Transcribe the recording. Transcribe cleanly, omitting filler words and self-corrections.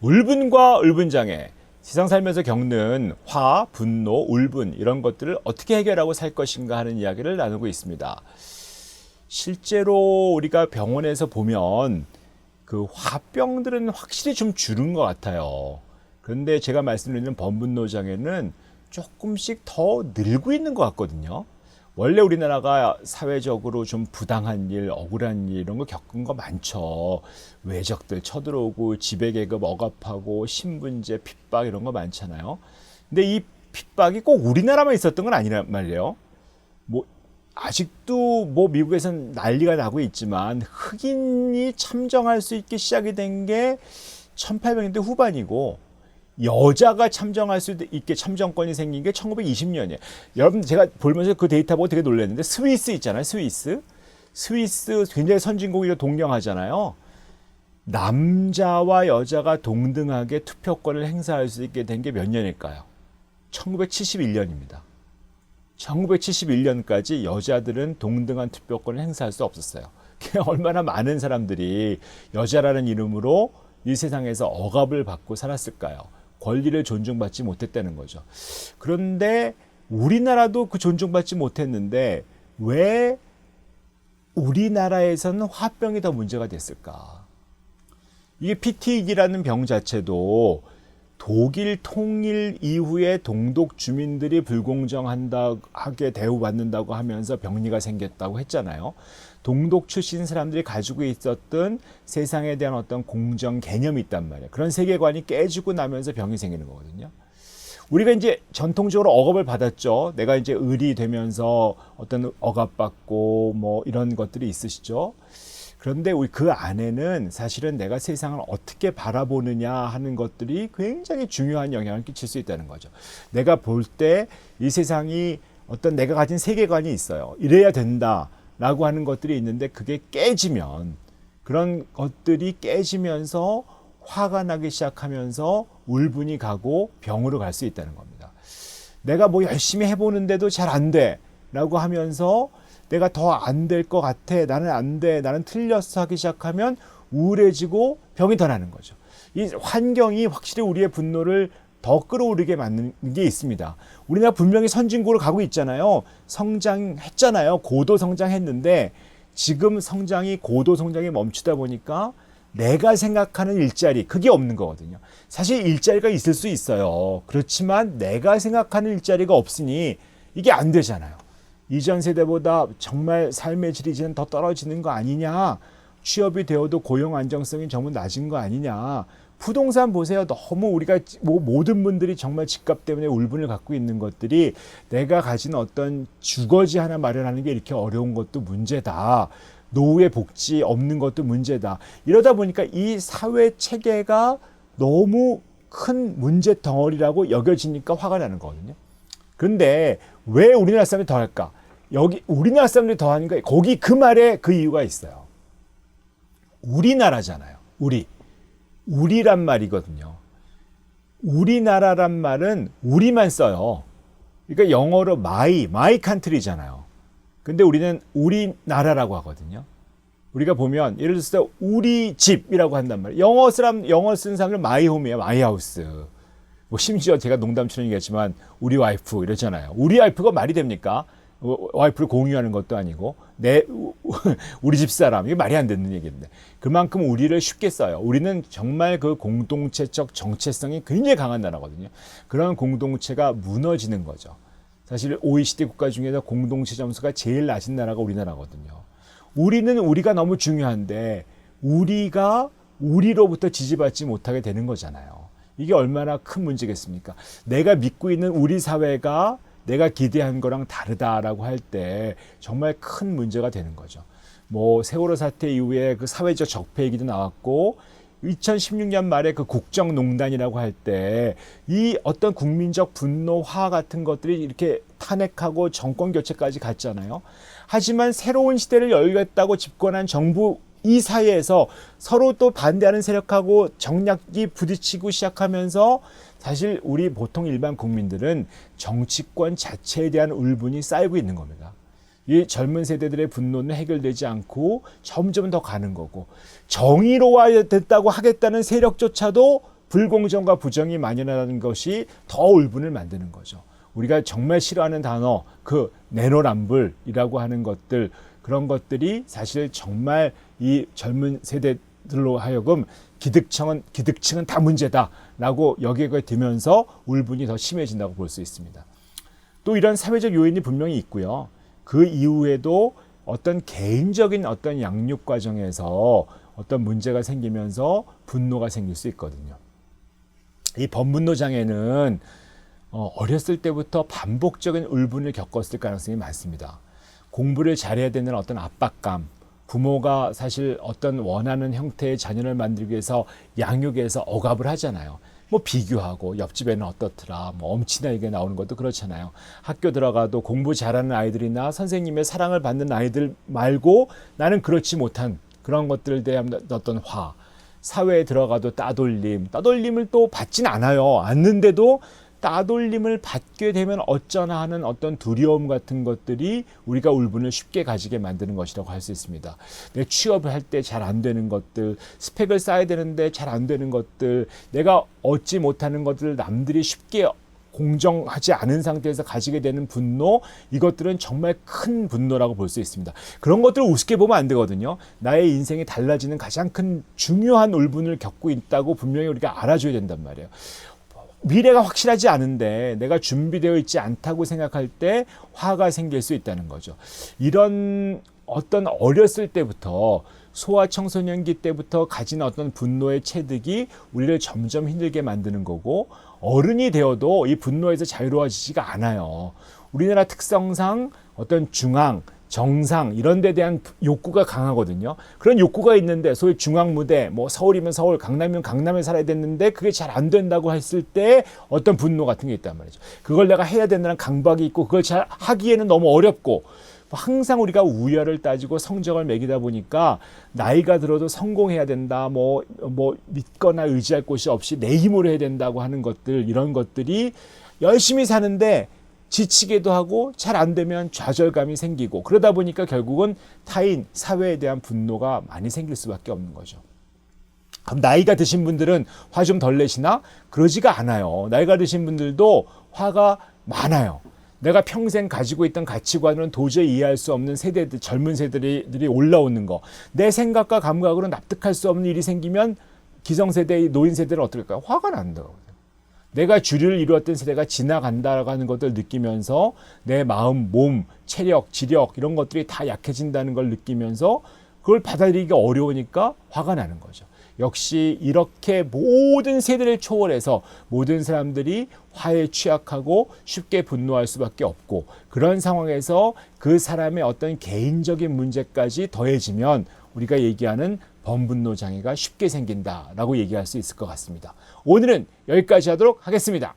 울분과 울분장애, 세상 살면서 겪는 화, 분노, 울분 이런 것들을 어떻게 해결하고 살 것인가 하는 이야기를 나누고 있습니다. 실제로 우리가 병원에서 보면 그 화병들은 확실히 좀 줄은 것 같아요. 그런데 제가 말씀드리는 범분노 장애는 조금씩 더 늘고 있는 것 같거든요. 원래 우리나라가 사회적으로 좀 부당한 일, 억울한 일 이런 거 겪은 거 많죠. 외적들 쳐들어오고 지배계급 억압하고 신분제, 핍박 이런 거 많잖아요. 근데 이 핍박이 꼭 우리나라만 있었던 건 아니란 말이에요. 뭐 아직도 뭐 미국에서는 난리가 나고 있지만 흑인이 참정할 수 있게 시작이 된 게 1800년대 후반이고 여자가 참정할 수 있게 참정권이 생긴 게 1920년이에요. 여러분 제가 보면서 그 데이터 보고 되게 놀랐는데 스위스 있잖아요. 스위스 굉장히 선진국이고 동경하잖아요. 남자와 여자가 동등하게 투표권을 행사할 수 있게 된 게 몇 년일까요? 1971년입니다. 1971년까지 여자들은 동등한 투표권을 행사할 수 없었어요. 얼마나 많은 사람들이 여자라는 이름으로 이 세상에서 억압을 받고 살았을까요? 권리를 존중받지 못했다는 거죠. 그런데 우리나라도 그 존중받지 못했는데 왜 우리나라에서는 화병이 더 문제가 됐을까? 이게 PTED라는 병 자체도 독일 통일 이후에 동독 주민들이 불공정하게 대우받는다고 하면서 병리가 생겼다고 했잖아요. 동독 출신 사람들이 가지고 있었던 세상에 대한 어떤 공정 개념이 있단 말이에요. 그런 세계관이 깨지고 나면서 병이 생기는 거거든요. 우리가 이제 전통적으로 억압을 받았죠. 내가 이제 을이 되면서 어떤 억압받고 뭐 이런 것들이 있으시죠. 그런데 우리 그 안에는 사실은 내가 세상을 어떻게 바라보느냐 하는 것들이 굉장히 중요한 영향을 끼칠 수 있다는 거죠. 내가 볼 때 이 세상이 어떤 내가 가진 세계관이 있어요. 이래야 된다라고 하는 것들이 있는데 그게 깨지면 그런 것들이 깨지면서 화가 나기 시작하면서 울분이 가고 병으로 갈 수 있다는 겁니다. 내가 뭐 열심히 해보는데도 잘 안 돼 라고 하면서 내가 더 안 될 것 같아. 나는 안 돼. 나는 틀렸어 하기 시작하면 우울해지고 병이 더 나는 거죠. 이 환경이 확실히 우리의 분노를 더 끌어오르게 만드는 게 있습니다. 우리나라 분명히 선진국으로 가고 있잖아요. 성장했잖아요. 고도 성장했는데 지금 성장이 고도 성장이 멈추다 보니까 내가 생각하는 일자리 그게 없는 거거든요. 사실 일자리가 있을 수 있어요. 그렇지만 내가 생각하는 일자리가 없으니 이게 안 되잖아요. 이전 세대보다 정말 삶의 질이 이제는 더 떨어지는 거 아니냐. 취업이 되어도 고용 안정성이 너무 낮은 거 아니냐. 부동산 보세요. 너무 우리가 모든 분들이 정말 집값 때문에 울분을 갖고 있는 것들이 내가 가진 어떤 주거지 하나 마련하는 게 이렇게 어려운 것도 문제다. 노후의 복지 없는 것도 문제다. 이러다 보니까 이 사회 체계가 너무 큰 문제 덩어리라고 여겨지니까 화가 나는 거거든요. 그런데 왜 우리나라 사람이 더 할까? 여기 우리나라 사람들이 더 하는 거 거기 그 말에 그 이유가 있어요. 우리나라잖아요. 우리란 말이거든요. 우리나라란 말은 우리만 써요. 그러니까 영어로 my country잖아요. 근데 우리는 우리나라라고 하거든요. 우리가 보면 예를 들어서 우리 집이라고 한단 말이에요. 영어 쓰는 사람들은 my home이에요. my house. 뭐 심지어 제가 농담처럼 얘기했지만 우리 와이프 이러잖아요. 우리 와이프가 말이 됩니까? 와이프를 공유하는 것도 아니고 우리 집사람 이게 말이 안 되는 얘기인데 그만큼 우리를 쉽게 써요. 우리는 정말 그 공동체적 정체성이 굉장히 강한 나라거든요. 그런 공동체가 무너지는 거죠. 사실 OECD 국가 중에서 공동체 점수가 제일 낮은 나라가 우리나라거든요. 우리는 우리가 너무 중요한데 우리가 우리로부터 지지받지 못하게 되는 거잖아요. 이게 얼마나 큰 문제겠습니까? 내가 믿고 있는 우리 사회가 내가 기대한 거랑 다르다라고 할 때 정말 큰 문제가 되는 거죠. 뭐 세월호 사태 이후에 그 사회적 적폐 얘기도 나왔고 2016년 말에 그 국정농단이라고 할 때 이 어떤 국민적 분노화 같은 것들이 이렇게 탄핵하고 정권 교체까지 갔잖아요. 하지만 새로운 시대를 열겠다고 집권한 정부 이 사이에서 서로 또 반대하는 세력하고 정략이 부딪히고 시작하면서 사실 우리 보통 일반 국민들은 정치권 자체에 대한 울분이 쌓이고 있는 겁니다. 이 젊은 세대들의 분노는 해결되지 않고 점점 더 가는 거고 정의로워야 됐다고 하겠다는 세력조차도 불공정과 부정이 만연하는 것이 더 울분을 만드는 거죠. 우리가 정말 싫어하는 단어, 그 내로남불이라고 하는 것들, 그런 것들이 사실 정말 이 젊은 세대들로 하여금 기득층은 다 문제다라고 여기에 들면서 울분이 더 심해진다고 볼 수 있습니다. 또 이런 사회적 요인이 분명히 있고요. 그 이후에도 어떤 개인적인 어떤 양육 과정에서 어떤 문제가 생기면서 분노가 생길 수 있거든요. 이 범분노 장애는 어렸을 때부터 반복적인 울분을 겪었을 가능성이 많습니다. 공부를 잘해야 되는 어떤 압박감, 부모가 사실 어떤 원하는 형태의 자녀를 만들기 위해서 양육에서 억압을 하잖아요. 뭐 비교하고 옆집 애는 어떻더라, 뭐 엄친아 얘기 나오는 것도 그렇잖아요. 학교 들어가도 공부 잘하는 아이들이나 선생님의 사랑을 받는 아이들 말고 나는 그렇지 못한 그런 것들에 대한 어떤 화, 사회에 들어가도 따돌림을 또 받진 않는데도 따돌림을 받게 되면 어쩌나 하는 어떤 두려움 같은 것들이 우리가 울분을 쉽게 가지게 만드는 것이라고 할 수 있습니다. 내 취업을 할 때 잘 안 되는 것들, 스펙을 쌓아야 되는데 잘 안 되는 것들, 내가 얻지 못하는 것들을 남들이 쉽게 공정하지 않은 상태에서 가지게 되는 분노, 이것들은 정말 큰 분노라고 볼 수 있습니다. 그런 것들을 우습게 보면 안 되거든요. 나의 인생이 달라지는 가장 큰 중요한 울분을 겪고 있다고 분명히 우리가 알아줘야 된단 말이에요. 미래가 확실하지 않은데 내가 준비되어 있지 않다고 생각할 때 화가 생길 수 있다는 거죠. 이런 어떤 어렸을 때부터 소아청소년기 때부터 가진 어떤 분노의 체득이 우리를 점점 힘들게 만드는 거고, 어른이 되어도 이 분노에서 자유로워지지가 않아요. 우리나라 특성상 어떤 중앙, 정상 이런 데 대한 욕구가 강하거든요. 그런 욕구가 있는데 소위 중앙무대, 뭐 서울이면 서울, 강남이면 강남에 살아야 됐는데 그게 잘 안 된다고 했을 때 어떤 분노 같은 게 있단 말이죠. 그걸 내가 해야 된다는 강박이 있고 그걸 잘 하기에는 너무 어렵고, 항상 우리가 우열을 따지고 성적을 매기다 보니까 나이가 들어도 성공해야 된다, 뭐 믿거나 의지할 곳이 없이 내 힘으로 해야 된다고 하는 것들, 이런 것들이 열심히 사는데 지치기도 하고 잘 안 되면 좌절감이 생기고, 그러다 보니까 결국은 타인, 사회에 대한 분노가 많이 생길 수밖에 없는 거죠. 그럼 나이가 드신 분들은 화 좀 덜 내시나? 그러지가 않아요. 나이가 드신 분들도 화가 많아요. 내가 평생 가지고 있던 가치관은 도저히 이해할 수 없는 세대들, 젊은 세대들이 올라오는 거, 내 생각과 감각으로 납득할 수 없는 일이 생기면 기성세대의 노인 세대는 어떨까요? 화가 난다고. 내가 주류를 이루었던 세대가 지나간다라고 하는 것을 느끼면서 내 마음, 몸, 체력, 지력 이런 것들이 다 약해진다는 걸 느끼면서 그걸 받아들이기가 어려우니까 화가 나는 거죠. 역시 이렇게 모든 세대를 초월해서 모든 사람들이 화에 취약하고 쉽게 분노할 수밖에 없고, 그런 상황에서 그 사람의 어떤 개인적인 문제까지 더해지면 우리가 얘기하는 범분노 장애가 쉽게 생긴다라고 얘기할 수 있을 것 같습니다. 오늘은 여기까지 하도록 하겠습니다.